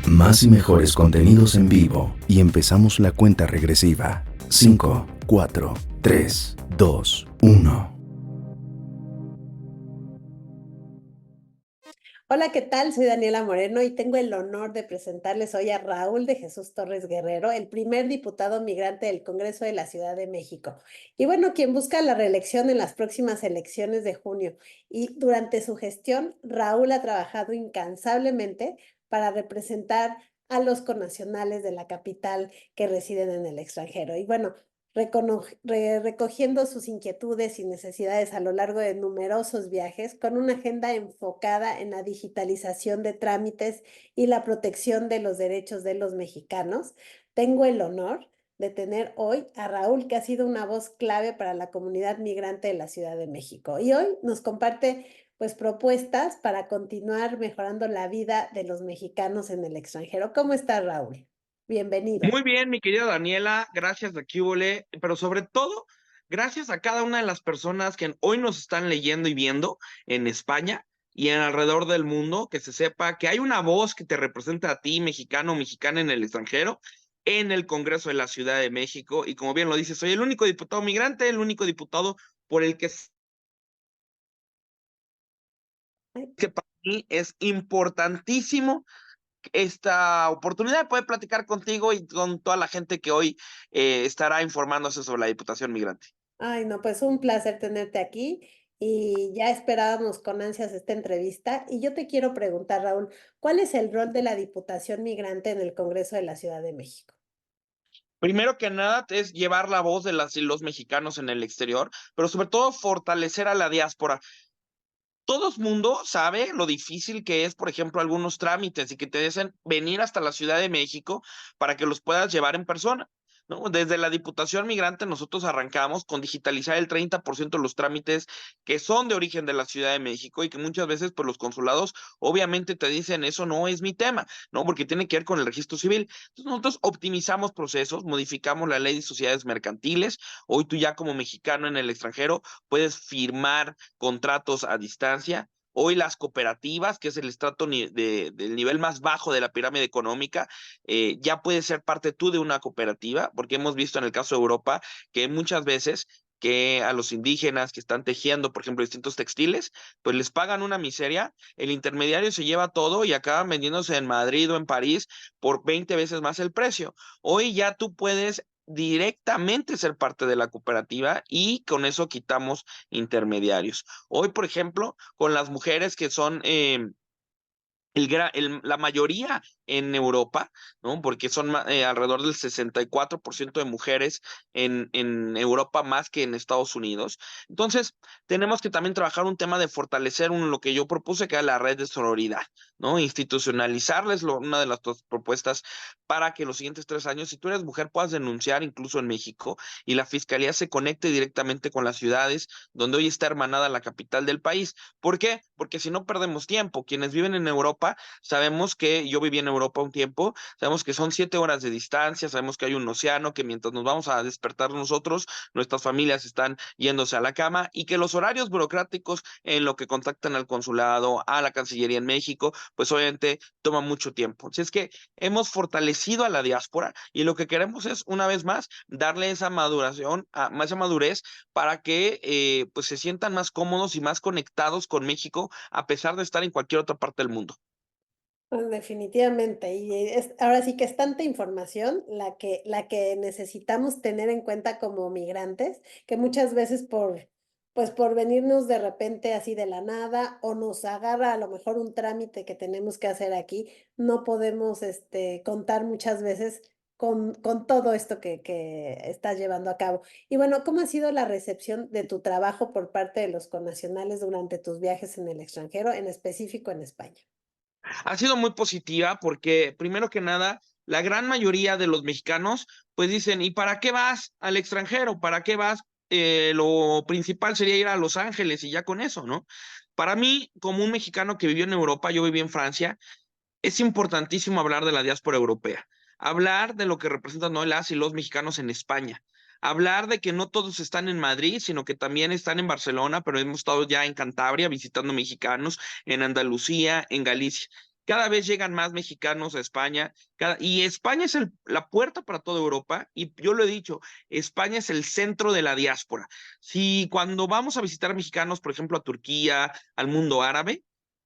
Más y mejores contenidos en vivo y empezamos la cuenta regresiva. 5, 4, 3, 2, 1. Hola, ¿qué tal? Soy Daniela Moreno y tengo el honor de presentarles hoy a Raúl de Jesús Torres Guerrero, el primer diputado migrante del Congreso de la Ciudad de México. Y bueno, quien busca la reelección en las próximas elecciones de junio. Y durante su gestión, Raúl ha trabajado incansablemente para representar a los connacionales de la capital que residen en el extranjero. Y bueno, recogiendo sus inquietudes y necesidades a lo largo de numerosos viajes, con una agenda enfocada en la digitalización de trámites y la protección de los derechos de los mexicanos. Tengo el honor de tener hoy a Raúl, que ha sido una voz clave para la comunidad migrante de la Ciudad de México. Y hoy nos comparte pues propuestas para continuar mejorando la vida de los mexicanos en el extranjero. ¿Cómo está, Raúl? Bienvenido. Muy bien, mi querida Daniela, gracias de aquí, pero sobre todo, gracias a cada una de las personas que hoy nos están leyendo y viendo en España y en alrededor del mundo, que se sepa que hay una voz que te representa a ti, mexicano o mexicana en el extranjero, en el Congreso de la Ciudad de México. Y como bien lo dices, soy el único diputado migrante, el único diputado por el que para mí es importantísimo esta oportunidad de poder platicar contigo y con toda la gente que hoy estará informándose sobre la Diputación Migrante. Ay, no, pues un placer tenerte aquí y ya esperábamos con ansias esta entrevista. Y yo te quiero preguntar, Raúl, ¿cuál es el rol de la Diputación Migrante en el Congreso de la Ciudad de México? Primero que nada es llevar la voz de las y los mexicanos en el exterior, pero sobre todo fortalecer a la diáspora. Todo el mundo sabe lo difícil que es, por ejemplo, algunos trámites y que te dicen venir hasta la Ciudad de México para que los puedas llevar en persona, ¿no? Desde la Diputación Migrante nosotros arrancamos con digitalizar el 30% de los trámites que son de origen de la Ciudad de México y que muchas veces pues los consulados obviamente te dicen eso no es mi tema, ¿no? Porque tiene que ver con el registro civil. Entonces nosotros optimizamos procesos, modificamos la ley de sociedades mercantiles. Hoy tú ya como mexicano en el extranjero puedes firmar contratos a distancia. Hoy las cooperativas, que es el estrato del nivel más bajo de la pirámide económica, ya puedes ser parte tú de una cooperativa, porque hemos visto en el caso de Europa que muchas veces que a los indígenas que están tejiendo, por ejemplo, distintos textiles, pues les pagan una miseria, el intermediario se lleva todo y acaban vendiéndose en Madrid o en París por 20 veces más el precio. Hoy ya tú puedes directamente ser parte de la cooperativa y con eso quitamos intermediarios. Hoy, por ejemplo, con las mujeres que son la mayoría en Europa, ¿no? Porque son alrededor del 64% de mujeres en Europa más que en Estados Unidos. Entonces, tenemos que también trabajar un tema de fortalecer lo que yo propuse, que era la red de sororidad, ¿no? Institucionalizarles una de las dos propuestas para que los siguientes 3 años, si tú eres mujer, puedas denunciar incluso en México y la fiscalía se conecte directamente con las ciudades donde hoy está hermanada la capital del país. ¿Por qué? Porque si no perdemos tiempo. Quienes viven en Europa, sabemos que yo viví en Europa un tiempo, sabemos que son 7 horas de distancia, sabemos que hay un océano, que mientras nos vamos a despertar nosotros, nuestras familias están yéndose a la cama y que los horarios burocráticos en lo que contactan al consulado, a la Cancillería en México, pues obviamente toma mucho tiempo. Así es que hemos fortalecido a la diáspora y lo que queremos es, una vez más, darle esa maduración, esa madurez para que pues se sientan más cómodos y más conectados con México a pesar de estar en cualquier otra parte del mundo. Pues definitivamente, y ahora sí que es tanta información la que necesitamos tener en cuenta como migrantes, que muchas veces pues por venirnos de repente así de la nada o nos agarra a lo mejor un trámite que tenemos que hacer aquí, no podemos contar muchas veces con todo esto que estás llevando a cabo. Y bueno, ¿cómo ha sido la recepción de tu trabajo por parte de los connacionales durante tus viajes en el extranjero, en específico en España? Ha sido muy positiva porque, primero que nada, la gran mayoría de los mexicanos, pues dicen, ¿y para qué vas al extranjero? ¿Para qué vas? Lo principal sería ir a Los Ángeles y ya con eso, ¿no? Para mí, como un mexicano que vivió en Europa, yo viví en Francia, es importantísimo hablar de la diáspora europea, hablar de lo que representan hoy las y los mexicanos en España, hablar de que no todos están en Madrid, sino que también están en Barcelona, pero hemos estado ya en Cantabria visitando mexicanos, en Andalucía, en Galicia. Cada vez llegan más mexicanos a España, y España es la puerta para toda Europa, y yo lo he dicho, España es el centro de la diáspora. Si cuando vamos a visitar mexicanos, por ejemplo, a Turquía, al mundo árabe,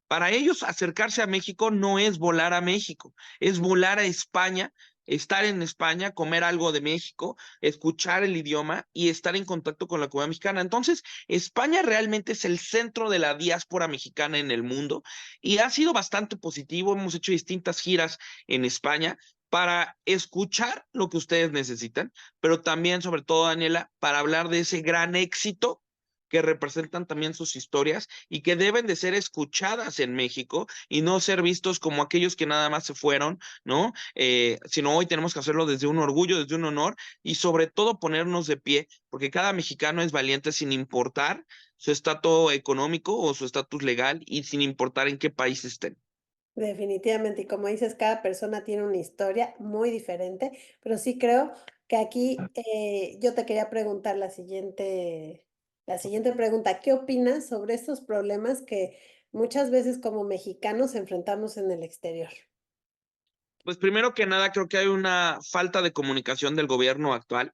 para ellos acercarse a México no es volar a México, es volar a España, estar en España, comer algo de México, escuchar el idioma y estar en contacto con la comunidad mexicana. Entonces, España realmente es el centro de la diáspora mexicana en el mundo y ha sido bastante positivo. Hemos hecho distintas giras en España para escuchar lo que ustedes necesitan, pero también, sobre todo, Daniela, para hablar de ese gran éxito que representan también sus historias y que deben de ser escuchadas en México y no ser vistos como aquellos que nada más se fueron, ¿no? Sino hoy tenemos que hacerlo desde un orgullo, desde un honor y sobre todo ponernos de pie, porque cada mexicano es valiente sin importar su estatus económico o su estatus legal y sin importar en qué país estén. Definitivamente, y como dices, cada persona tiene una historia muy diferente, pero sí creo que aquí yo te quería preguntar la siguiente pregunta. ¿Qué opinas sobre estos problemas que muchas veces como mexicanos enfrentamos en el exterior? Pues primero que nada, creo que hay una falta de comunicación del gobierno actual.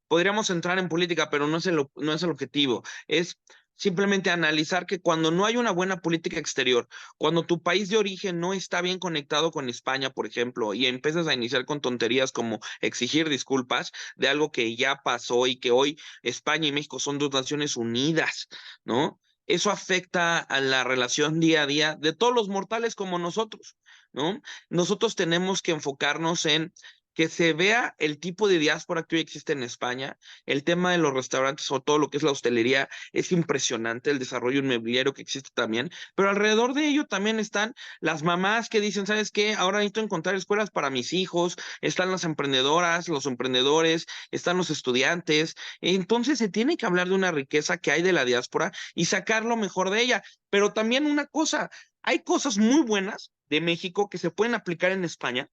Podríamos entrar en política, pero no es el objetivo. Es simplemente analizar que cuando no hay una buena política exterior, cuando tu país de origen no está bien conectado con España, por ejemplo, y empiezas a iniciar con tonterías como exigir disculpas de algo que ya pasó y que hoy España y México son dos naciones unidas, ¿no? Eso afecta a la relación día a día de todos los mortales como nosotros, ¿no? Nosotros tenemos que enfocarnos en que se vea el tipo de diáspora que hoy existe en España. El tema de los restaurantes o todo lo que es la hostelería es impresionante, el desarrollo inmobiliario que existe también, pero alrededor de ello también están las mamás que dicen, ¿sabes qué? Ahora necesito encontrar escuelas para mis hijos, están las emprendedoras, los emprendedores, están los estudiantes. Entonces se tiene que hablar de una riqueza que hay de la diáspora y sacar lo mejor de ella. Pero también una cosa, hay cosas muy buenas de México que se pueden aplicar en España.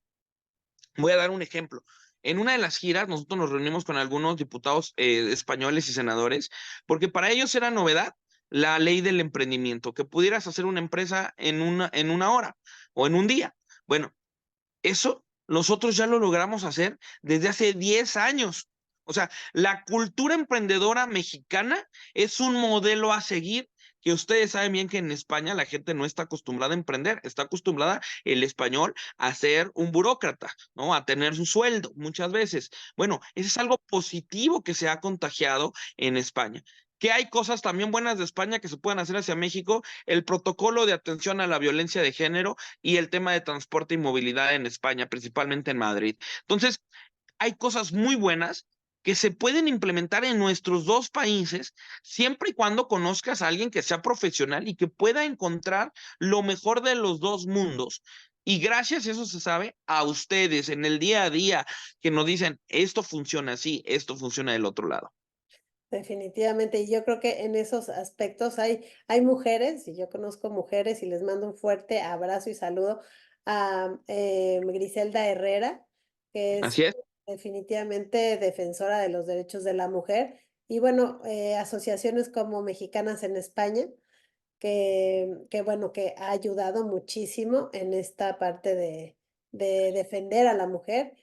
Voy a dar un ejemplo. En una de las giras, nosotros nos reunimos con algunos diputados españoles y senadores, porque para ellos era novedad la ley del emprendimiento, que pudieras hacer una empresa en una hora o en un día. Bueno, eso nosotros ya lo logramos hacer desde hace 10 años. O sea, la cultura emprendedora mexicana es un modelo a seguir que ustedes saben bien que en España la gente no está acostumbrada a emprender, está acostumbrada el español a ser un burócrata, ¿no? A tener su sueldo muchas veces. Bueno, eso es algo positivo que se ha contagiado en España. Que hay cosas también buenas de España que se pueden hacer hacia México, el protocolo de atención a la violencia de género y el tema de transporte y movilidad en España, principalmente en Madrid. Entonces, hay cosas muy buenas que se pueden implementar en nuestros dos países, siempre y cuando conozcas a alguien que sea profesional y que pueda encontrar lo mejor de los dos mundos. Y gracias, eso se sabe, a ustedes en el día a día que nos dicen, esto funciona así, esto funciona del otro lado. Definitivamente, y yo creo que en esos aspectos hay mujeres, y yo conozco mujeres y les mando un fuerte abrazo y saludo a Griselda Herrera, que es Así es. definitivamente defensora de los derechos de la mujer, y bueno, asociaciones como Mexicanas en España, que bueno, que ha ayudado muchísimo en esta parte de defender a la mujer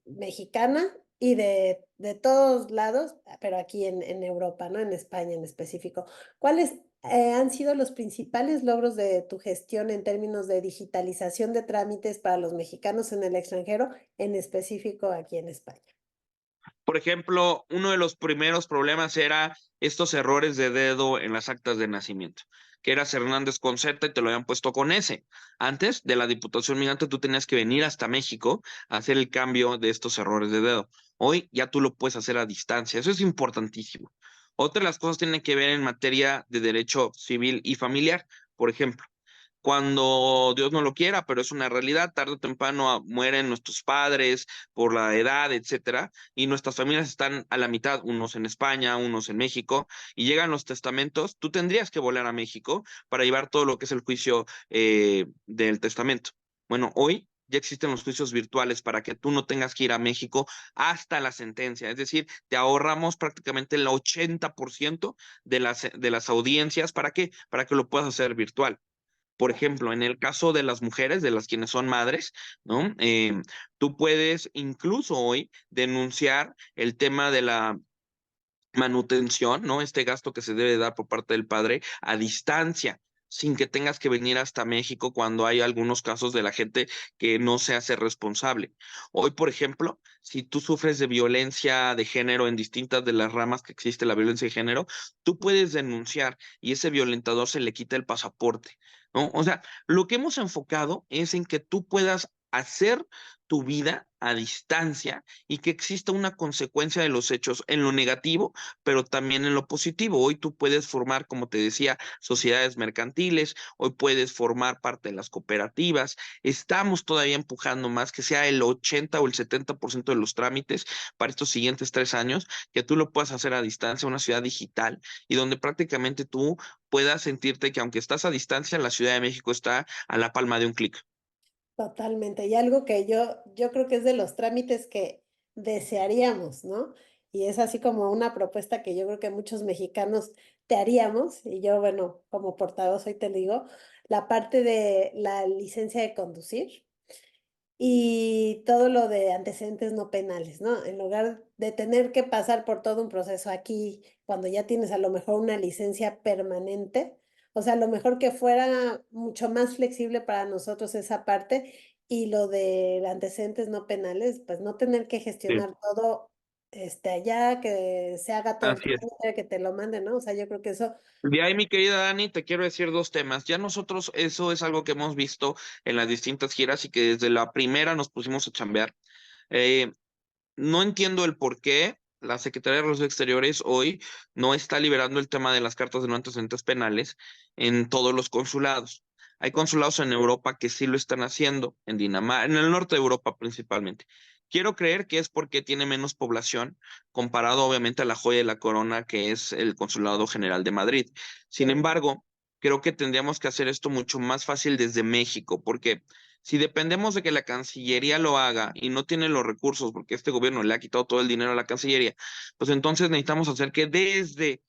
mexicana y de todos lados, pero aquí en Europa, ¿no? En España en específico. ¿Cuáles han sido los principales logros de tu gestión en términos de digitalización de trámites para los mexicanos en el extranjero, en específico aquí en España? Por ejemplo, uno de los primeros problemas era estos errores de dedo en las actas de nacimiento, que eras Hernández con Z y te lo habían puesto con S. Antes de la Diputación Migrante, tú tenías que venir hasta México a hacer el cambio de estos errores de dedo. Hoy ya tú lo puedes hacer a distancia. Eso es importantísimo. Otra de las cosas tiene que ver en materia de derecho civil y familiar. Por ejemplo, cuando Dios no lo quiera, pero es una realidad, tarde o temprano mueren nuestros padres por la edad, etcétera, y nuestras familias están a la mitad, unos en España, unos en México, y llegan los testamentos, tú tendrías que volar a México para llevar todo lo que es el juicio del testamento. Bueno, hoy ya existen los juicios virtuales para que tú no tengas que ir a México hasta la sentencia, es decir, te ahorramos prácticamente el 80% de las audiencias, ¿para qué? Para que lo puedas hacer virtual. Por ejemplo, en el caso de las mujeres, de las quienes son madres, ¿no? Tú puedes incluso hoy denunciar el tema de la manutención, ¿no? Este gasto que se debe dar por parte del padre a distancia, sin que tengas que venir hasta México cuando hay algunos casos de la gente que no se hace responsable. Hoy, por ejemplo, si tú sufres de violencia de género en distintas de las ramas que existe la violencia de género, tú puedes denunciar y ese violentador se le quita el pasaporte, ¿no? O sea, lo que hemos enfocado es en que tú puedas hacer tu vida a distancia y que exista una consecuencia de los hechos en lo negativo, pero también en lo positivo. Hoy tú puedes formar, como te decía, sociedades mercantiles, hoy puedes formar parte de las cooperativas. Estamos todavía empujando más que sea el 80 o el 70% de los trámites para estos siguientes 3 años, que tú lo puedas hacer a distancia, una ciudad digital y donde prácticamente tú puedas sentirte que aunque estás a distancia, la Ciudad de México está a la palma de un clic. Totalmente. Y algo que yo creo que es de los trámites que desearíamos, ¿no? Y es así como una propuesta que yo creo que muchos mexicanos te haríamos, y yo, bueno, como portavoz hoy te digo, la parte de la licencia de conducir y todo lo de antecedentes no penales, ¿no? En lugar de tener que pasar por todo un proceso aquí, cuando ya tienes a lo mejor una licencia permanente, o sea, a lo mejor que fuera mucho más flexible para nosotros esa parte y lo de antecedentes no penales, pues no tener que Sí, gestionar todo allá, que se haga todo el así es. trámite, que te lo manden, ¿no? O sea, yo creo que eso, De ahí, mi querida Dani, te quiero decir dos temas. Ya nosotros, eso es algo que hemos visto en las distintas giras y que desde la primera nos pusimos a chambear. Eh, no entiendo el por qué la Secretaría de Relaciones Exteriores hoy no está liberando el tema de las cartas de no antecedentes penales en todos los consulados. Hay consulados en Europa que sí lo están haciendo, en Dinamarca, en el norte de Europa principalmente. Quiero creer que es porque tiene menos población, comparado obviamente a la joya de la corona que es el Consulado General de Madrid. Sin embargo, creo que tendríamos que hacer esto mucho más fácil desde México, porque si dependemos de que la Cancillería lo haga y no tiene los recursos porque este gobierno le ha quitado todo el dinero a la Cancillería, pues entonces necesitamos hacer que desde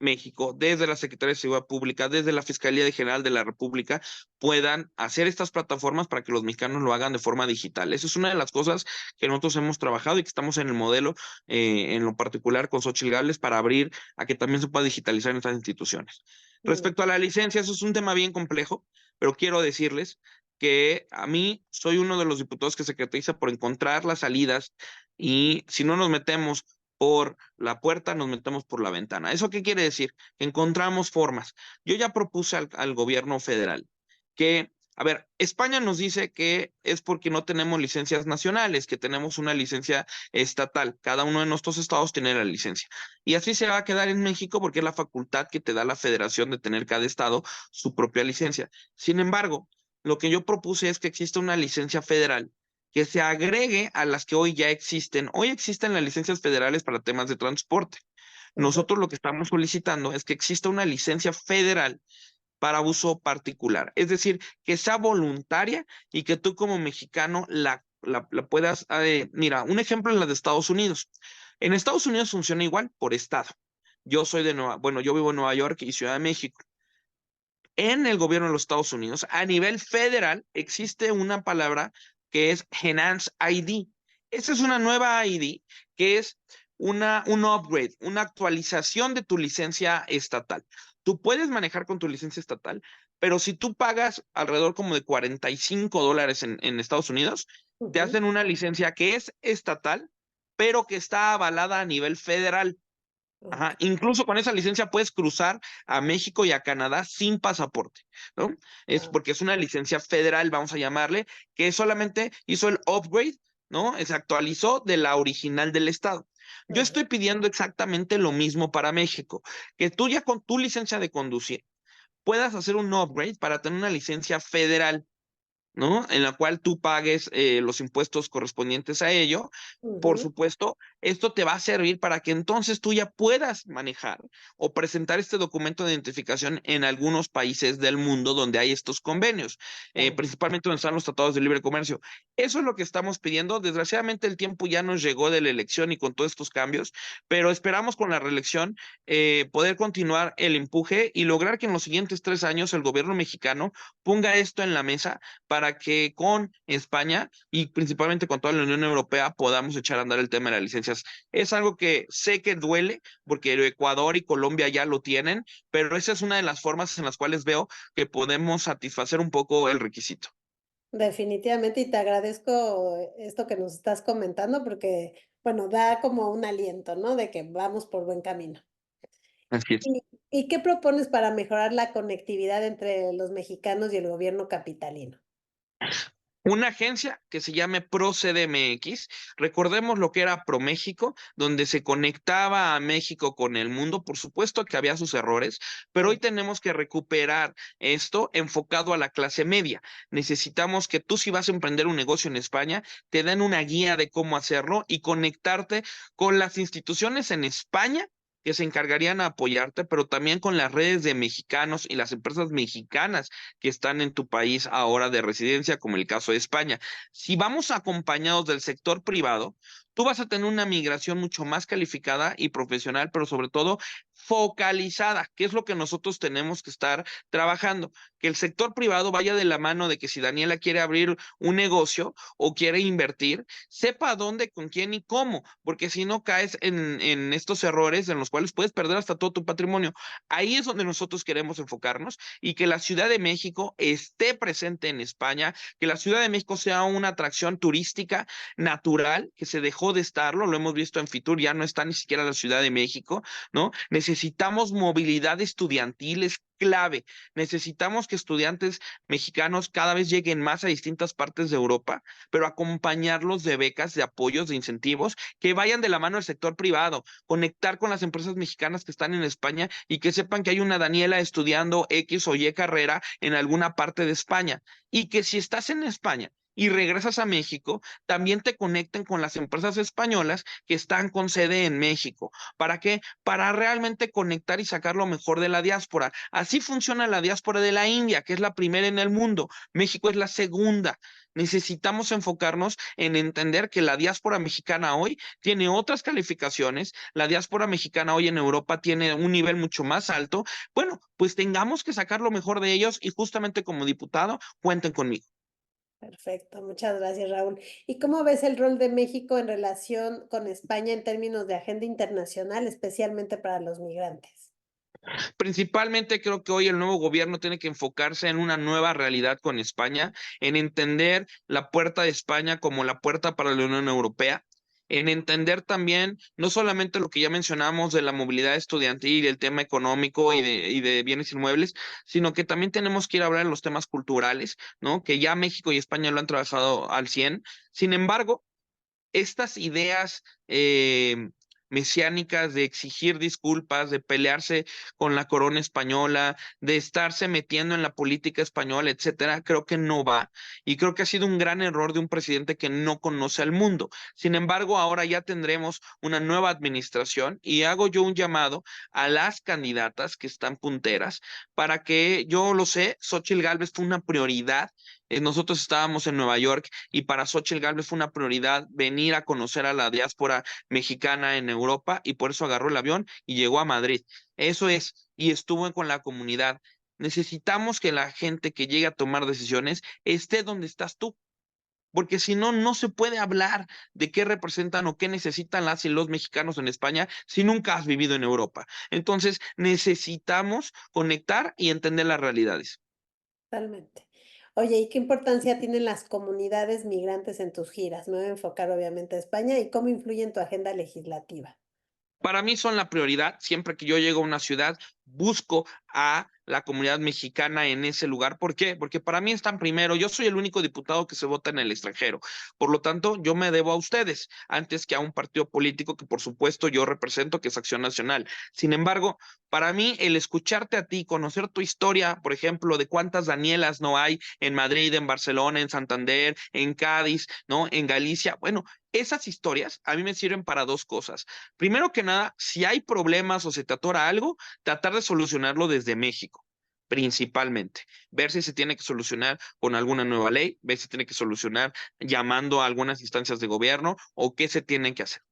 México, desde la Secretaría de Seguridad Pública, desde la Fiscalía General de la República, puedan hacer estas plataformas para que los mexicanos lo hagan de forma digital. Esa es una de las cosas que nosotros hemos trabajado y que estamos en el modelo, en lo particular con Xochitl Gálvez, para abrir a que también se pueda digitalizar en estas instituciones. mm, Respecto a la licencia, eso es un tema bien complejo, pero quiero decirles que a mí soy uno de los diputados que se caracteriza por encontrar las salidas y si no nos metemos por la puerta, nos metemos por la ventana. ¿Eso qué quiere decir? Que encontramos formas. Yo ya propuse al gobierno federal que, a ver, España nos dice que es porque no tenemos licencias nacionales, que tenemos una licencia estatal. Cada uno de nuestros estados tiene la licencia. Y así se va a quedar en México porque es la facultad que te da la federación de tener cada estado su propia licencia. Sin embargo, lo que yo propuse es que exista una licencia federal que se agregue a las que hoy ya existen. Hoy existen las licencias federales para temas de transporte. ajá, Nosotros lo que estamos solicitando es que exista una licencia federal para uso particular, es decir, que sea voluntaria y que tú como mexicano la puedas, mira, un ejemplo en la de Estados Unidos. En Estados Unidos funciona igual por estado. Yo soy de bueno, yo vivo en Nueva York y Ciudad de México. En el gobierno de los Estados Unidos, a nivel federal, existe una palabra que es Enhanced ID. Esa es una nueva ID que es un upgrade, una actualización de tu licencia estatal. Tú puedes manejar con tu licencia estatal, pero si tú pagas alrededor como de $45 en Estados Unidos, te ujú, hacen una licencia que es estatal, pero que está avalada a nivel federal. ok, Ajá, incluso con esa licencia puedes cruzar a México y a Canadá sin pasaporte, ¿no? Es ah, porque es una licencia federal, vamos a llamarle, que solamente hizo el upgrade, ¿no? Se actualizó de la original del estado. Yo ajá, estoy pidiendo exactamente lo mismo para México, que tú ya con tu licencia de conducir puedas hacer un upgrade para tener una licencia federal ¿no? En la cual tú pagues los impuestos correspondientes a ello. Por Ujú. supuesto, esto te va a servir para que entonces tú ya puedas manejar o presentar este documento de identificación en algunos países del mundo donde hay estos convenios, Claro. principalmente donde están los tratados de libre comercio. Eso es lo que estamos pidiendo. Desgraciadamente el tiempo ya nos llegó de la elección y con todos estos cambios, pero esperamos con la reelección poder continuar el empuje y lograr que en los siguientes 3 años el gobierno mexicano ponga esto en la mesa para que con España y principalmente con toda la Unión Europea podamos echar a andar el tema de las licencias. Es algo que sé que duele porque Ecuador y Colombia ya lo tienen, pero esa es una de las formas en las cuales veo que podemos satisfacer un poco el requisito. Definitivamente, y te agradezco esto que nos estás comentando porque, bueno, da como un aliento, ¿no? De que vamos por buen camino. Así es. ¿Y qué propones para mejorar la conectividad entre los mexicanos y el gobierno capitalino? Una agencia que se llame ProCDMX. Recordemos lo que era ProMéxico, donde se conectaba a México con el mundo. Por supuesto que había sus errores, pero hoy Sí. tenemos que recuperar esto enfocado a la clase media. Necesitamos que tú, si vas a emprender un negocio en España, te den una guía de cómo hacerlo y conectarte con las instituciones en España que se encargarían a apoyarte, pero también con las redes de mexicanos y las empresas mexicanas que están en tu país ahora de residencia, como el caso de España. Si vamos acompañados del sector privado, tú vas a tener una migración mucho más calificada y profesional, pero sobre todo focalizada, que es lo que nosotros tenemos que estar trabajando, que el sector privado vaya de la mano de que si Daniela quiere abrir un negocio o quiere invertir, sepa dónde, con quién y cómo, porque si no caes en estos errores en los cuales puedes perder hasta todo tu patrimonio. Ahí es donde nosotros queremos enfocarnos y que la Ciudad de México esté presente en España, que la Ciudad de México sea una atracción turística natural, que se dejó de estarlo, lo hemos visto en Fitur, ya no está ni siquiera la Ciudad de México, ¿no? Necesitamos movilidad estudiantil, es clave. Necesitamos que estudiantes mexicanos cada vez lleguen más a distintas partes de Europa, pero acompañarlos de becas, de apoyos, de incentivos, que vayan de la mano del sector privado, conectar con las empresas mexicanas que están en España y que sepan que hay una Daniela estudiando X o Y carrera en alguna parte de España. Y que si estás en España y regresas a México, también te conecten con las empresas españolas que están con sede en México. ¿Para qué? Para realmente conectar y sacar lo mejor de la diáspora. Así funciona la diáspora de la India, que es la primera en el mundo. México es la segunda. Necesitamos enfocarnos en entender que la diáspora mexicana hoy tiene otras calificaciones, la diáspora mexicana hoy en Europa tiene un nivel mucho más alto. Bueno, pues tengamos que sacar lo mejor de ellos y justamente como diputado, cuenten conmigo. Perfecto, muchas gracias, Raúl. ¿Y cómo ves el rol de México en relación con España en términos de agenda internacional, especialmente para los migrantes? Principalmente creo que hoy el nuevo gobierno tiene que enfocarse en una nueva realidad con España, en entender la puerta de España como la puerta para la Unión Europea, en entender también no solamente lo que ya mencionamos de la movilidad estudiantil y el tema económico y de bienes inmuebles, sino que también tenemos que ir a hablar de los temas culturales, ¿no? Que ya México y España lo han trabajado al 100. Sin embargo, estas ideas mesiánicas de exigir disculpas, de pelearse con la corona española, de estarse metiendo en la política española, etcétera, creo que no va. Y creo que ha sido un gran error de un presidente que no conoce al mundo. Sin embargo, ahora ya tendremos una nueva administración y hago yo un llamado a las candidatas que están punteras para que, yo lo sé, Xóchitl Gálvez fue una prioridad. Nosotros estábamos en Nueva York y para Xóchitl Gálvez fue una prioridad venir a conocer a la diáspora mexicana en Europa y por eso agarró el avión y llegó a Madrid. Eso es, y estuvo con la comunidad. Necesitamos que la gente que llegue a tomar decisiones esté donde estás tú, porque si no, no se puede hablar de qué representan o qué necesitan las y los mexicanos en España si nunca has vivido en Europa. Entonces, necesitamos conectar y entender las realidades. Totalmente. Oye, ¿y qué importancia tienen las comunidades migrantes en tus giras? Me voy a enfocar obviamente a España y cómo influye en tu agenda legislativa. Para mí son la prioridad. Siempre que yo llego a una ciudad, busco a la comunidad mexicana en ese lugar. ¿Por qué? Porque para mí están primero. Yo soy el único diputado que se vota en el extranjero. Por lo tanto, yo me debo a ustedes antes que a un partido político que por supuesto yo represento, que es Acción Nacional. Sin embargo, para mí el escucharte a ti, conocer tu historia, por ejemplo, de cuántas Danielas no hay en Madrid, en Barcelona, en Santander, en Cádiz, ¿no? En Galicia. Bueno, esas historias a mí me sirven para dos cosas. Primero que nada, si hay problemas o se te atora algo, tratar de solucionarlo desde México, principalmente. Ver si se tiene que solucionar con alguna nueva ley, ver si se tiene que solucionar llamando a algunas instancias de gobierno o qué se tienen que hacer.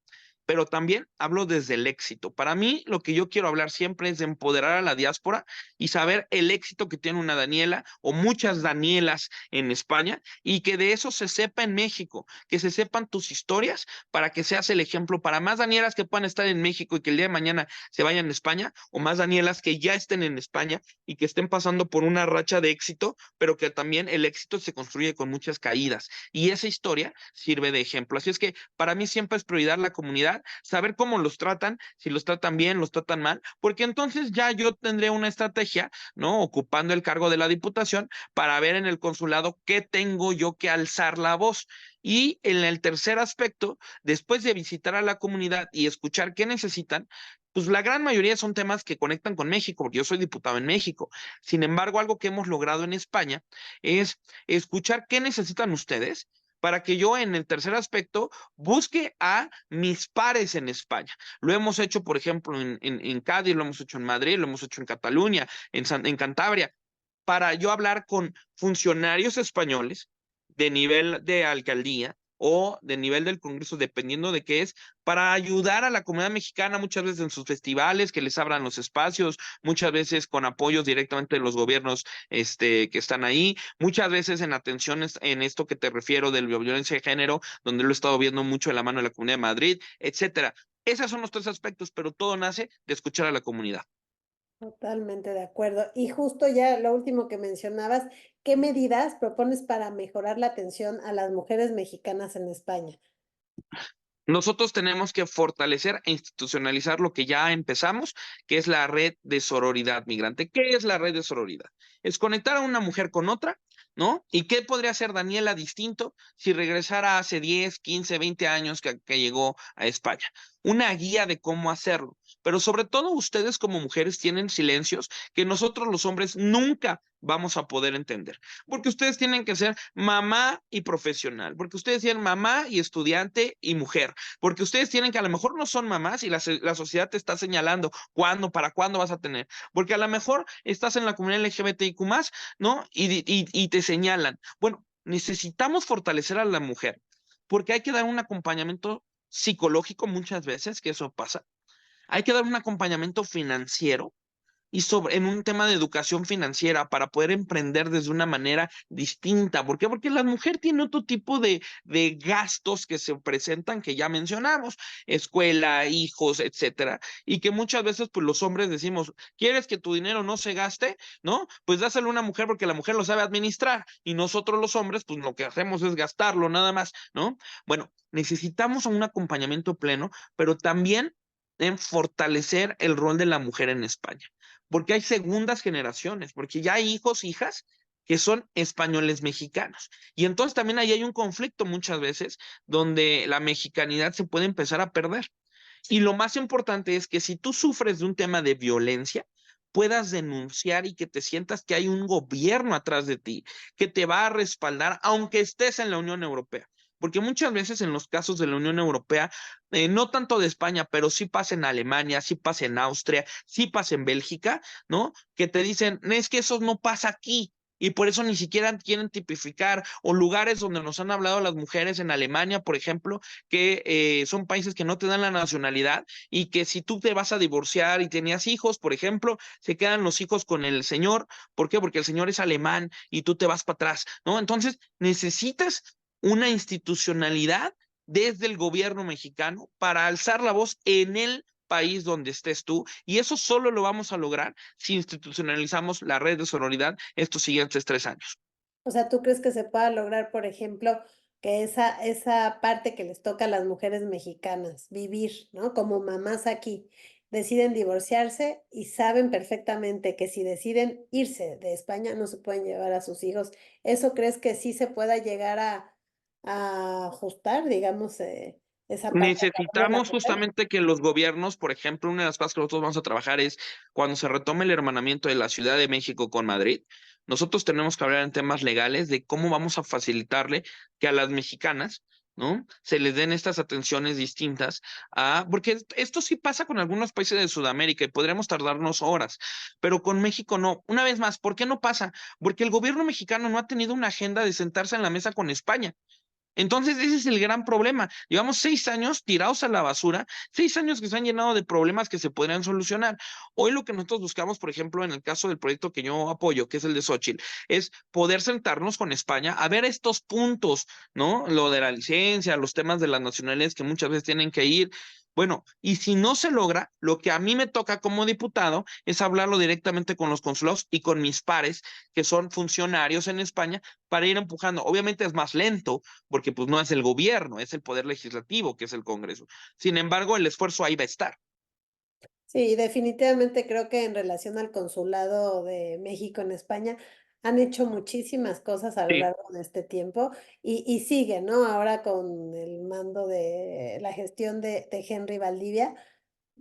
Pero también hablo desde el éxito. Para mí, lo que yo quiero hablar siempre es de empoderar a la diáspora y saber el éxito que tiene una Daniela o muchas Danielas en España y que de eso se sepa en México, que se sepan tus historias para que seas el ejemplo para más Danielas que puedan estar en México y que el día de mañana se vayan a España o más Danielas que ya estén en España y que estén pasando por una racha de éxito, pero que también el éxito se construye con muchas caídas y esa historia sirve de ejemplo. Así es que para mí siempre es prioridad la comunidad, saber cómo los tratan, si los tratan bien, los tratan mal, porque entonces ya yo tendré una estrategia, ¿no? Ocupando el cargo de la diputación para ver en el consulado qué tengo yo que alzar la voz. Y en el tercer aspecto, después de visitar a la comunidad y escuchar qué necesitan, pues la gran mayoría son temas que conectan con México, porque yo soy diputado en México. Sin embargo, algo que hemos logrado en España es escuchar qué necesitan ustedes para que yo en el tercer aspecto busque a mis pares en España. Lo hemos hecho, por ejemplo, en Cádiz, lo hemos hecho en Madrid, lo hemos hecho en Cataluña, en Cantabria, para yo hablar con funcionarios españoles de nivel de alcaldía o de nivel del Congreso, dependiendo de qué es, para ayudar a la comunidad mexicana muchas veces en sus festivales, que les abran los espacios, muchas veces con apoyos directamente de los gobiernos que están ahí, muchas veces en atenciones en esto que te refiero de la violencia de género, donde lo he estado viendo mucho de la mano de la Comunidad de Madrid, etcétera. Esos son los tres aspectos, pero todo nace de escuchar a la comunidad. Totalmente de acuerdo. Y justo ya lo último que mencionabas, ¿qué medidas propones para mejorar la atención a las mujeres mexicanas en España? Nosotros tenemos que fortalecer e institucionalizar lo que ya empezamos, que es la red de sororidad migrante. ¿Qué es la red de sororidad? Es conectar a una mujer con otra, ¿no? ¿Y qué podría hacer Daniela distinto si regresara hace 10, 15, 20 años que llegó a España? Una guía de cómo hacerlo. Pero sobre todo ustedes como mujeres tienen silencios que nosotros los hombres nunca vamos a poder entender. Porque ustedes tienen que ser mamá y profesional, porque ustedes tienen mamá y estudiante y mujer, porque ustedes tienen que a lo mejor no son mamás y la sociedad te está señalando cuándo, para cuándo vas a tener, porque a lo mejor estás en la comunidad LGBTIQ+, ¿no? Y te señalan. Bueno, necesitamos fortalecer a la mujer, porque hay que dar un acompañamiento psicológico muchas veces, que eso pasa. Hay que dar un acompañamiento financiero y en un tema de educación financiera para poder emprender desde una manera distinta. ¿Por qué? Porque la mujer tiene otro tipo de gastos que se presentan que ya mencionamos, escuela, hijos, etcétera, y que muchas veces pues los hombres decimos, ¿quieres que tu dinero no se gaste? ¿No? Pues dáselo a una mujer porque la mujer lo sabe administrar y nosotros los hombres pues lo que hacemos es gastarlo nada más, ¿no? Bueno, necesitamos un acompañamiento pleno, pero también en fortalecer el rol de la mujer en España porque hay segundas generaciones, porque ya hay hijos, hijas que son españoles mexicanos. Y entonces también ahí hay un conflicto muchas veces donde la mexicanidad se puede empezar a perder. Y lo más importante es que si tú sufres de un tema de violencia, puedas denunciar y que te sientas que hay un gobierno atrás de ti que te va a respaldar, aunque estés en la Unión Europea. Porque muchas veces en los casos de la Unión Europea, no tanto de España, pero sí pasa en Alemania, sí pasa en Austria, sí pasa en Bélgica, ¿no? Que te dicen, es que eso no pasa aquí. Y por eso ni siquiera quieren tipificar o lugares donde nos han hablado las mujeres en Alemania, por ejemplo, que son países que no te dan la nacionalidad y que si tú te vas a divorciar y tenías hijos, por ejemplo, se quedan los hijos con el señor. ¿Por qué? Porque el señor es alemán y tú te vas para atrás, ¿no? Entonces necesitas una institucionalidad desde el gobierno mexicano para alzar la voz en el país donde estés tú, y eso solo lo vamos a lograr si institucionalizamos la red de sororidad estos siguientes 3 años. O sea, ¿tú crees que se pueda lograr, por ejemplo, que esa parte que les toca a las mujeres mexicanas, vivir, ¿no? Como mamás aquí, deciden divorciarse y saben perfectamente que si deciden irse de España no se pueden llevar a sus hijos. ¿Eso crees que sí se pueda llegar a ajustar, digamos, esa parte a favor de la Necesitamos mujer? justamente que los gobiernos, por ejemplo, una de las cosas que nosotros vamos a trabajar es cuando se retome el hermanamiento de la Ciudad de México con Madrid, nosotros tenemos que hablar en temas legales de cómo vamos a facilitarle que a las mexicanas, ¿no? Se les den estas atenciones distintas porque esto sí pasa con algunos países de Sudamérica y podríamos tardarnos horas, pero con México no. Una vez más, ¿por qué no pasa? Porque el gobierno mexicano no ha tenido una agenda de sentarse en la mesa con España. Entonces, ese es el gran problema. Llevamos 6 años tirados a la basura, 6 años que se han llenado de problemas que se podrían solucionar. Hoy lo que nosotros buscamos, por ejemplo, en el caso del proyecto que yo apoyo, que es el de Xochitl, es poder sentarnos con España a ver estos puntos, ¿no? Lo de la licencia, los temas de las nacionalidades que muchas veces tienen que ir. Bueno, y si no se logra, lo que a mí me toca como diputado es hablarlo directamente con los consulados y con mis pares, que son funcionarios en España, para ir empujando. Obviamente es más lento porque pues no es el gobierno, es el poder legislativo, que es el Congreso. Sin embargo, el esfuerzo ahí va a estar. Sí, definitivamente creo que en relación al consulado de México en España han hecho muchísimas cosas a lo Sí, largo de este tiempo y sigue, ¿no? Ahora con el mando de la gestión de Henry Valdivia,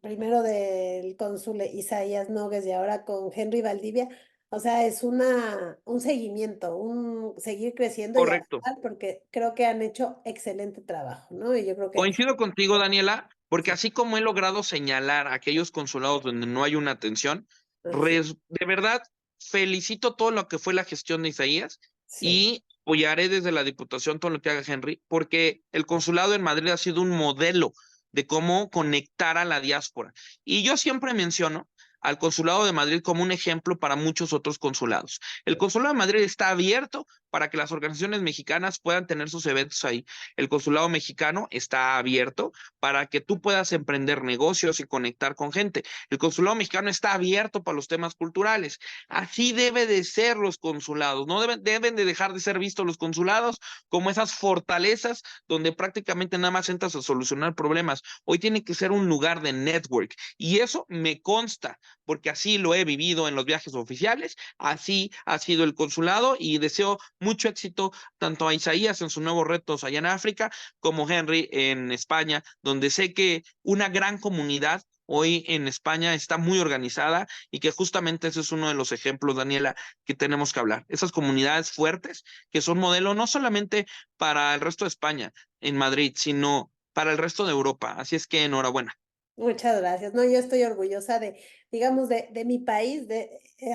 primero del cónsul Isaías Nogues y ahora con Henry Valdivia, o sea, es un seguimiento, un seguir creciendo y correcto. avanzar porque creo que han hecho excelente trabajo, ¿no? Y yo creo que Coincido contigo, Daniela, porque sí, así como he logrado señalar aquellos consulados donde no hay una atención, así, de verdad felicito todo lo que fue la gestión de Isaías sí, y apoyaré desde la Diputación todo lo que haga Henry, porque el consulado en Madrid ha sido un modelo de cómo conectar a la diáspora. Y yo siempre menciono al consulado de Madrid como un ejemplo para muchos otros consulados. El consulado de Madrid está abierto para que las organizaciones mexicanas puedan tener sus eventos ahí. El consulado mexicano está abierto para que tú puedas emprender negocios y conectar con gente. El consulado mexicano está abierto para los temas culturales. Así debe de ser los consulados. No deben de dejar de ser vistos los consulados como esas fortalezas donde prácticamente nada más entras a solucionar problemas. Hoy tiene que ser un lugar de network. Y eso me consta, porque así lo he vivido en los viajes oficiales, así ha sido el consulado y deseo mucho éxito tanto a Isaías en sus nuevos retos allá en África, como Henry en España, donde sé que una gran comunidad hoy en España está muy organizada y que justamente ese es uno de los ejemplos, Daniela, que tenemos que hablar. Esas comunidades fuertes que son modelo no solamente para el resto de España, en Madrid, sino para el resto de Europa. Así es que enhorabuena. muchas gracias. No, yo estoy orgullosa de, digamos, de mi país,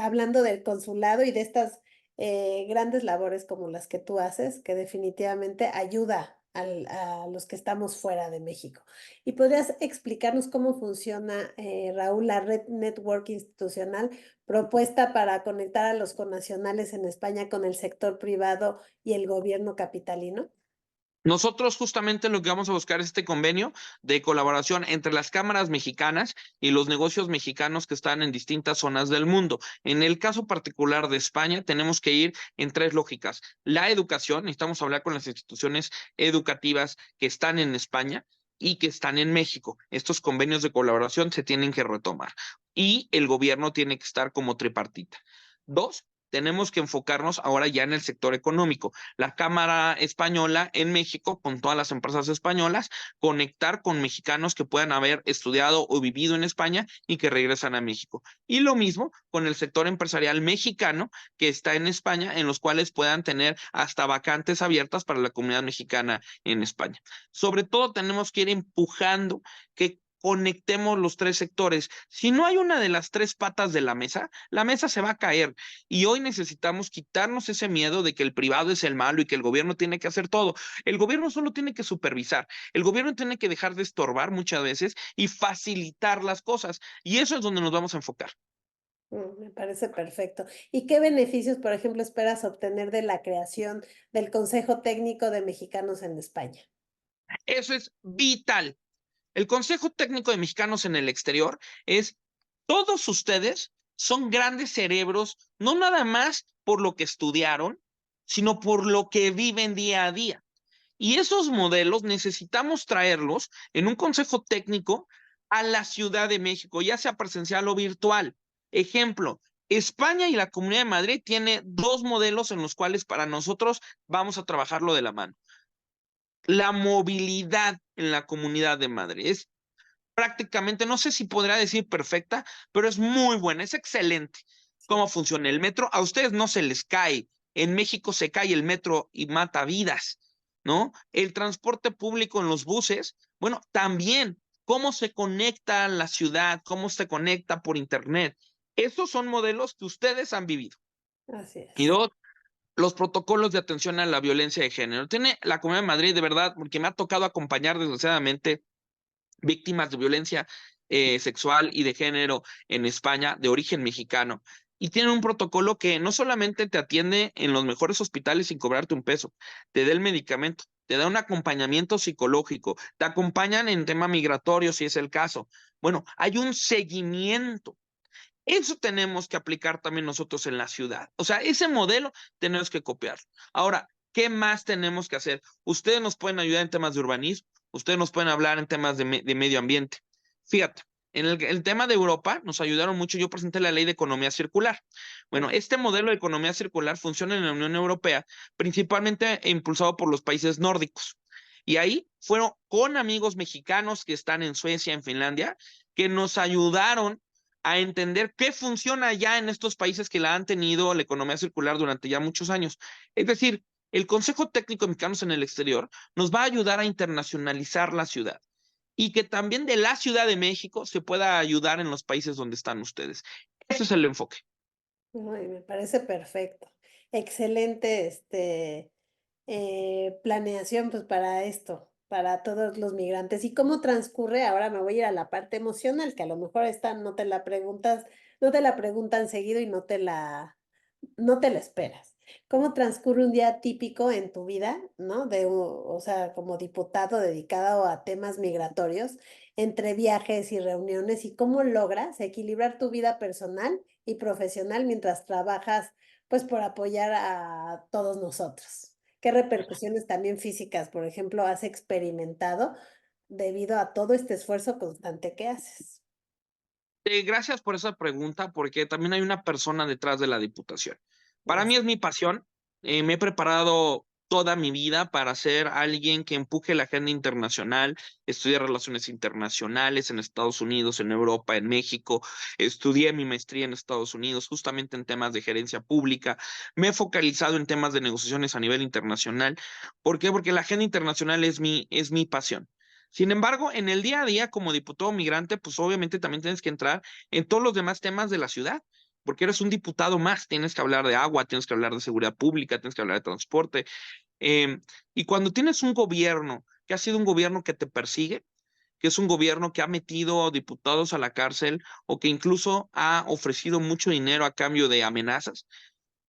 hablando del consulado y de estas grandes labores como las que tú haces, que definitivamente ayuda a los que estamos fuera de México. ¿Y podrías explicarnos cómo funciona, Raúl, la red Network Institucional propuesta para conectar a los connacionales en España con el sector privado y el gobierno capitalino? Nosotros justamente lo que vamos a buscar es este convenio de colaboración entre las cámaras mexicanas y los negocios mexicanos que están en distintas zonas del mundo. En el caso particular de España, tenemos que ir en tres lógicas. La educación, necesitamos hablar con las instituciones educativas que están en España y que están en México. Estos convenios de colaboración se tienen que retomar y el gobierno tiene que estar como tripartita. Dos, tenemos que enfocarnos ahora ya en el sector económico. La Cámara Española en México, con todas las empresas españolas, conectar con mexicanos que puedan haber estudiado o vivido en España y que regresan a México. Y lo mismo con el sector empresarial mexicano que está en España, en los cuales puedan tener hasta vacantes abiertas para la comunidad mexicana en España. Sobre todo tenemos que ir empujando que conectemos los tres sectores. Si no hay una de las tres patas de la mesa se va a caer. Y hoy necesitamos quitarnos ese miedo de que el privado es el malo y que el gobierno tiene que hacer todo. El gobierno solo tiene que supervisar. El gobierno tiene que dejar de estorbar muchas veces y facilitar las cosas. Y eso es donde nos vamos a enfocar. Me parece perfecto. ¿Y qué beneficios, por ejemplo, esperas obtener de la creación del Consejo Técnico de Mexicanos en España? Eso es vital. El Consejo Técnico de Mexicanos en el Exterior es, todos ustedes son grandes cerebros, no nada más por lo que estudiaron, sino por lo que viven día a día. Y esos modelos necesitamos traerlos en un consejo técnico a la Ciudad de México, ya sea presencial o virtual. Ejemplo, España y la Comunidad de Madrid tiene dos modelos en los cuales para nosotros vamos a trabajarlo de la mano. La movilidad en la Comunidad de Madrid es prácticamente, no sé si podría decir perfecta, pero es muy buena, es excelente. ¿Cómo funciona el metro? A ustedes no se les cae. En México se cae el metro y mata vidas, ¿no? El transporte público en los buses, bueno, también. ¿Cómo se conecta la ciudad? ¿Cómo se conecta por internet? Esos son modelos que ustedes han vivido. Así Y es. dos, los protocolos de atención a la violencia de género. Tiene la Comunidad de Madrid, de verdad, porque me ha tocado acompañar desgraciadamente víctimas de violencia sexual y de género en España, de origen mexicano. Y tienen un protocolo que no solamente te atiende en los mejores hospitales sin cobrarte un peso, te da el medicamento, te da un acompañamiento psicológico, te acompañan en tema migratorio si es el caso. Bueno, hay un seguimiento. Eso tenemos que aplicar también nosotros en la ciudad. O sea, ese modelo tenemos que copiar. Ahora, ¿qué más tenemos que hacer? Ustedes nos pueden ayudar en temas de urbanismo, ustedes nos pueden hablar en temas de medio ambiente. Fíjate, en el tema de Europa nos ayudaron mucho. Yo presenté la ley de economía circular. Bueno, este modelo de economía circular funciona en la Unión Europea, principalmente impulsado por los países nórdicos. Y ahí fueron con amigos mexicanos que están en Suecia, en Finlandia, que nos ayudaron a entender qué funciona ya en estos países que la han tenido la economía circular durante ya muchos años. Es decir, el Consejo Técnico de Mexicanos en el Exterior nos va a ayudar a internacionalizar la ciudad y que también de la Ciudad de México se pueda ayudar en los países donde están ustedes. Ese es el enfoque. Ay, me parece perfecto. Excelente, planeación, pues para esto, para todos los migrantes. ¿Y cómo transcurre? Ahora me voy a ir a la parte emocional, que a lo mejor esta no te la preguntas, no te la preguntan seguido y no te la esperas. ¿Cómo transcurre un día típico en tu vida, ¿no? O sea, como diputado dedicado a temas migratorios, entre viajes y reuniones, y cómo logras equilibrar tu vida personal y profesional mientras trabajas, pues, por apoyar a todos nosotros? ¿Qué repercusiones también físicas, por ejemplo, has experimentado debido a todo este esfuerzo constante que haces? Gracias por esa pregunta, porque también hay una persona detrás de la diputación. Para mí es mi pasión. Me he preparado toda mi vida para ser alguien que empuje la agenda internacional. Estudié relaciones internacionales en Estados Unidos, en Europa, en México. Estudié mi maestría en Estados Unidos, justamente en temas de gerencia pública. Me he focalizado en temas de negociaciones a nivel internacional. ¿Por qué? Porque la agenda internacional es mi pasión. Sin embargo, en el día a día como diputado migrante, pues obviamente también tienes que entrar en todos los demás temas de la ciudad, porque eres un diputado más, tienes que hablar de agua, tienes que hablar de seguridad pública, tienes que hablar de transporte. eh, y cuando tienes un gobierno que ha sido un gobierno que te persigue, que es un gobierno que ha metido diputados a la cárcel o que incluso ha ofrecido mucho dinero a cambio de amenazas,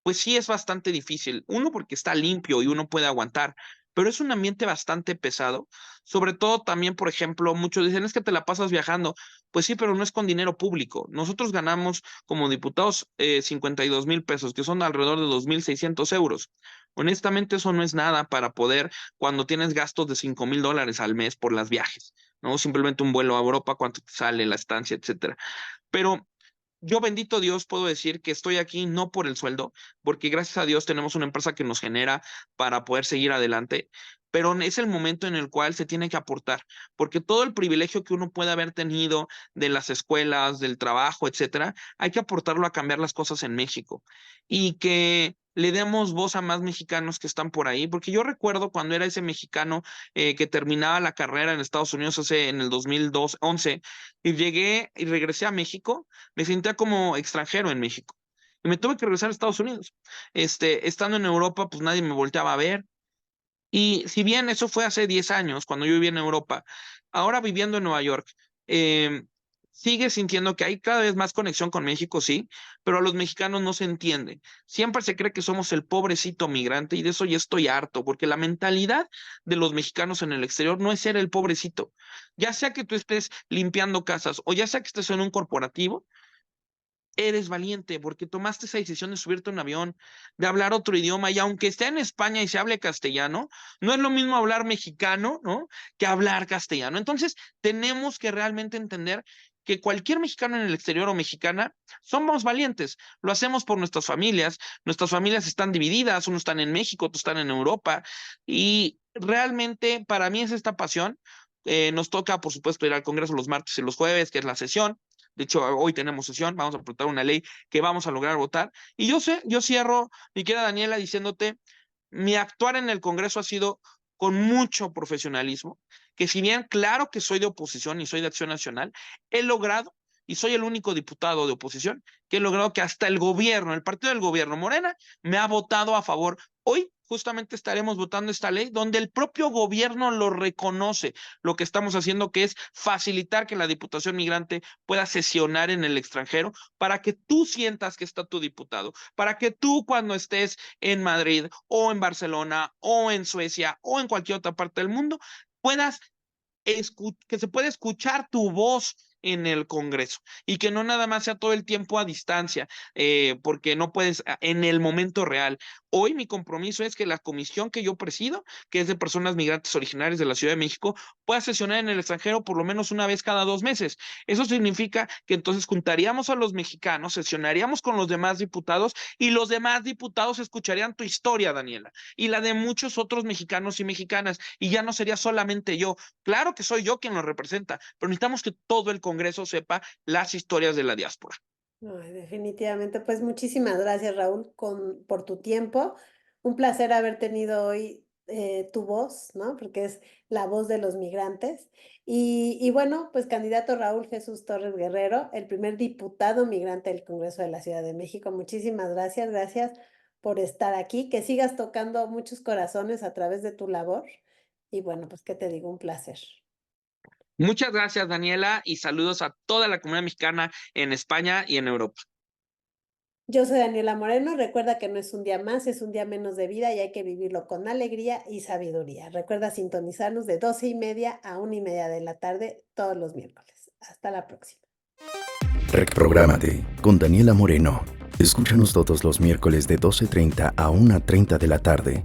pues sí es bastante difícil. Uno, porque está limpio y uno puede aguantar, pero es un ambiente bastante pesado. Sobre todo también, por ejemplo, muchos dicen es que te la pasas viajando. Pues sí, pero no es con dinero público. Nosotros ganamos como diputados 52,000 pesos, que son alrededor de 2,600 euros. Honestamente, eso no es nada para poder, cuando tienes gastos de 5,000 dólares al mes por las viajes, ¿no? Simplemente un vuelo a Europa, cuánto te sale la estancia, etcétera. Pero yo, bendito Dios, puedo decir que estoy aquí no por el sueldo, porque gracias a Dios tenemos una empresa que nos genera para poder seguir adelante, pero es el momento en el cual se tiene que aportar, porque todo el privilegio que uno puede haber tenido de las escuelas, del trabajo, etcétera, hay que aportarlo a cambiar las cosas en México y que le demos voz a más mexicanos que están por ahí, porque yo recuerdo cuando era ese mexicano que terminaba la carrera en Estados Unidos en el 2011 y llegué y regresé a México, me sentía como extranjero en México. Y me tuve que regresar a Estados Unidos. Estando en Europa, pues nadie me volteaba a ver. Y si bien eso fue hace 10 años, cuando yo vivía en Europa, ahora viviendo en Nueva York, eh, sigue sintiendo que hay cada vez más conexión con México, sí, pero a los mexicanos no se entiende. Siempre se cree que somos el pobrecito migrante y de eso ya estoy harto, porque la mentalidad de los mexicanos en el exterior no es ser el pobrecito. Ya sea que tú estés limpiando casas o ya sea que estés en un corporativo, eres valiente porque tomaste esa decisión de subirte a un avión, de hablar otro idioma, y aunque esté en España y se hable castellano, no es lo mismo hablar mexicano, ¿no? Que hablar castellano. Entonces, tenemos que realmente entender que cualquier mexicano en el exterior o mexicana somos valientes. Lo hacemos por nuestras familias están divididas, unos están en México, otros están en Europa, y realmente para mí es esta pasión. Nos toca, por supuesto, ir al Congreso los martes y los jueves, que es la sesión. De hecho, hoy tenemos sesión, vamos a aportar una ley que vamos a lograr votar. Y yo cierro, mi querida Daniela, diciéndote, mi actuar en el Congreso ha sido con mucho profesionalismo, que si bien claro que soy de oposición y soy de Acción Nacional, he logrado, y soy el único diputado de oposición, que he logrado que hasta el gobierno, el partido del gobierno, Morena, me ha votado a favor. Hoy justamente estaremos votando esta ley donde el propio gobierno lo reconoce, lo que estamos haciendo, que es facilitar que la Diputación Migrante pueda sesionar en el extranjero para que tú sientas que está tu diputado, para que tú cuando estés en Madrid o en Barcelona o en Suecia o en cualquier otra parte del mundo, puedas que se pueda escuchar tu voz en el Congreso y que no nada más sea todo el tiempo a distancia, porque no puedes en el momento real. Hoy mi compromiso es que la comisión que yo presido, que es de personas migrantes originarias de la Ciudad de México, pueda sesionar en el extranjero por lo menos una vez cada 2 meses. Eso significa que entonces juntaríamos a los mexicanos, sesionaríamos con los demás diputados y los demás diputados escucharían tu historia, Daniela, y la de muchos otros mexicanos y mexicanas, y ya no sería solamente yo. Claro que soy yo quien lo representa, pero necesitamos que todo el Congreso sepa las historias de la diáspora. Ay, definitivamente, pues muchísimas gracias, Raúl, por tu tiempo. Un placer haber tenido hoy tu voz, ¿no? Porque es la voz de los migrantes. Y bueno, pues candidato Raúl Jesús Torres Guerrero, el primer diputado migrante del Congreso de la Ciudad de México. Muchísimas gracias, gracias por estar aquí. Que sigas tocando muchos corazones a través de tu labor. Y bueno, pues qué te digo, un placer. Muchas gracias, Daniela, y saludos a toda la comunidad mexicana en España y en Europa. Yo soy Daniela Moreno. Recuerda que no es un día más, es un día menos de vida y hay que vivirlo con alegría y sabiduría. Recuerda sintonizarnos de 12:30 a 1:30 de la tarde todos los miércoles. Hasta la próxima. Reprográmate con Daniela Moreno. Escúchanos todos los miércoles de 12:30 a 1:30 de la tarde